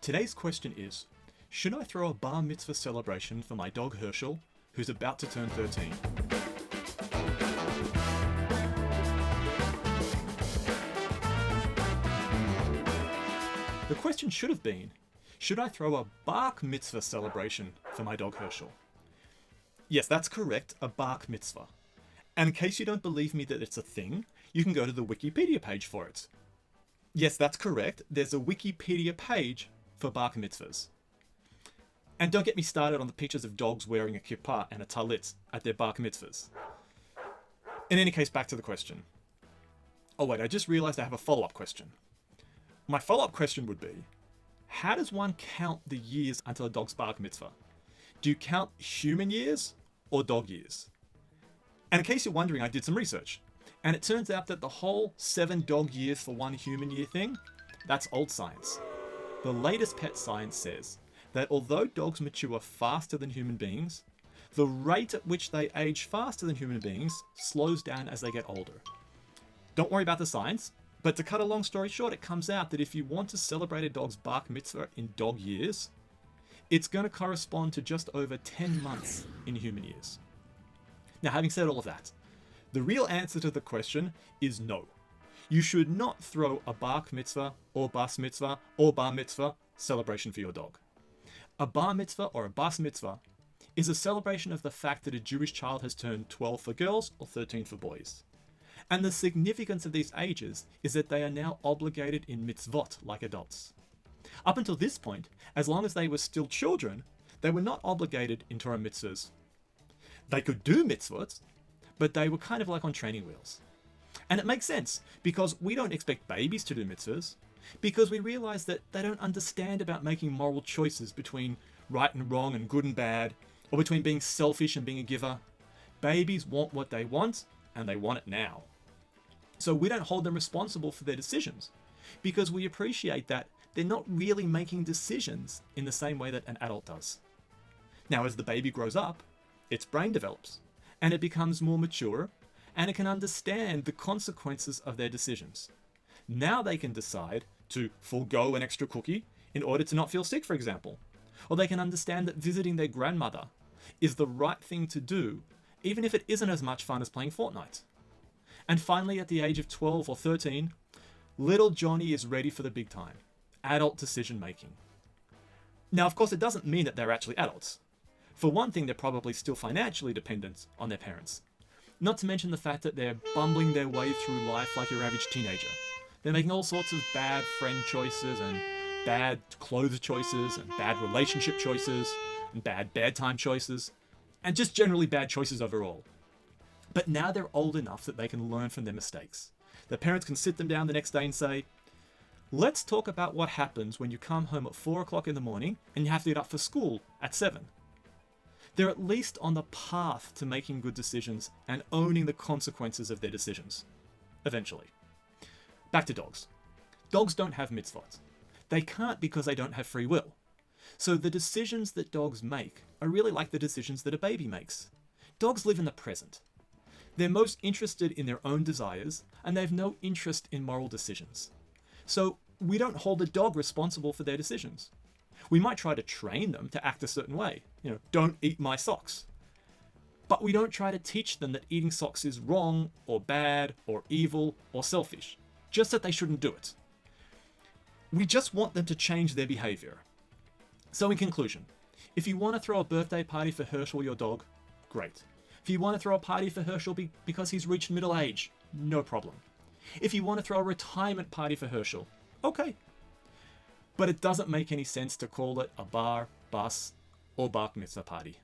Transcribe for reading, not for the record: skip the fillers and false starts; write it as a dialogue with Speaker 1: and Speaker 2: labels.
Speaker 1: Today's question is, should I throw a bar mitzvah celebration for my dog Herschel, who's about to turn 13? The question should have been, should I throw a Bark Mitzvah celebration for my dog Herschel? Yes, that's correct, a Bark Mitzvah. And in case you don't believe me that it's a thing, you can go to the Wikipedia page for it. Yes, that's correct, there's a Wikipedia page for Bark Mitzvahs. And don't get me started on the pictures of dogs wearing a kippah and a talit at their Bark Mitzvahs. In any case, back to the question. Oh wait, I just realized I have a follow-up question. My follow-up question would be, how does one count the years until a dog's Bark Mitzvah? Do you count human years or dog years? And in case you're wondering, I did some research. And it turns out that the whole 7 dog years for 1 human year thing, that's old science. The latest pet science says that although dogs mature faster than human beings, the rate at which they age faster than human beings slows down as they get older. Don't worry about the science, but to cut a long story short, it comes out that if you want to celebrate a dog's Bark Mitzvah in dog years, it's going to correspond to just over 10 months in human years. Now, having said all of that, the real answer to the question is no. You should not throw a Bark Mitzvah or Bas Mitzvah or Bar Mitzvah celebration for your dog. A Bar Mitzvah or a Bas Mitzvah is a celebration of the fact that a Jewish child has turned 12 for girls or 13 for boys. And the significance of these ages is that they are now obligated in mitzvot like adults. Up until this point, as long as they were still children, they were not obligated in Torah mitzvahs. They could do mitzvot, but they were kind of like on training wheels. And it makes sense, because we don't expect babies to do mitzvahs, because we realize that they don't understand about making moral choices between right and wrong and good and bad, or between being selfish and being a giver. Babies want what they want, and they want it now. So we don't hold them responsible for their decisions, because we appreciate that they're not really making decisions in the same way that an adult does. Now, as the baby grows up, its brain develops, and it becomes more mature, and it can understand the consequences of their decisions. Now they can decide to forego an extra cookie in order to not feel sick, for example. Or they can understand that visiting their grandmother is the right thing to do, even if it isn't as much fun as playing Fortnite. And finally, at the age of 12 or 13, little Johnny is ready for the big time, adult decision making. Now, of course, it doesn't mean that they're actually adults. For one thing, they're probably still financially dependent on their parents. Not to mention the fact that they're bumbling their way through life like your average teenager. They're making all sorts of bad friend choices and bad clothes choices and bad relationship choices and bad bedtime choices and just generally bad choices overall. But now they're old enough that they can learn from their mistakes. Their parents can sit them down the next day and say, let's talk about what happens when you come home at 4 o'clock in the morning and you have to get up for school at 7. They're at least on the path to making good decisions and owning the consequences of their decisions. Eventually. Back to dogs. Dogs don't have mitzvot. They can't because they don't have free will. So the decisions that dogs make are really like the decisions that a baby makes. Dogs live in the present. They're most interested in their own desires, and they have no interest in moral decisions. So we don't hold a dog responsible for their decisions. We might try to train them to act a certain way. Don't eat my socks. But we don't try to teach them that eating socks is wrong, or bad, or evil, or selfish. Just that they shouldn't do it. We just want them to change their behavior. So in conclusion, if you want to throw a birthday party for Herschel, your dog, great. If you want to throw a party for Herschel because he's reached middle age, no problem. If you want to throw a retirement party for Herschel, okay. But it doesn't make any sense to call it a bar, bus, or Bark Mitzvah party.